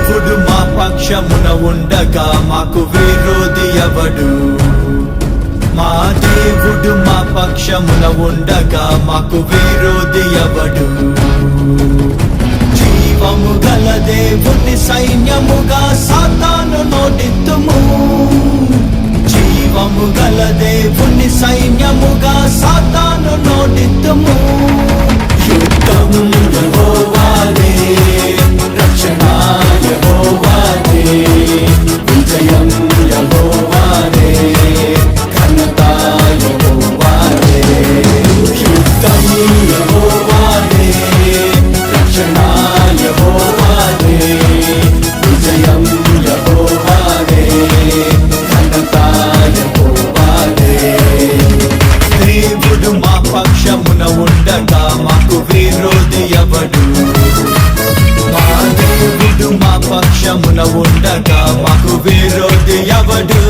దేవుడు మా పక్షమున ఉండగా మాకు విరోధి ఎవడు? మా దేవుడు మా పక్షమున ఉండగా మాకు విరోధి ఎవడు? జీవము గల దేవుని సైన్యముగా సాతాను నోటిత్తుము. జీవము గల దేవుని సైన్యముగా సాతాను నోటిత్తుము. యుద్ధం యెహోవాదే, రక్షణ యెహోవాదే, విజయం యెహోవాదే, ఘనత యెహోవాదే. యుద్ధం యెహోవాదే, రక్షణ యెహోవాదే, విజయం యెహోవాదే, ఘనత యెహోవాదే. దేవుడు మా పక్షమున ఉండగా మాకు విరోధి ఎవడు? మా దేవుడు మా పక్షమున ఉండగా మాకు విరోధి ఎవడు?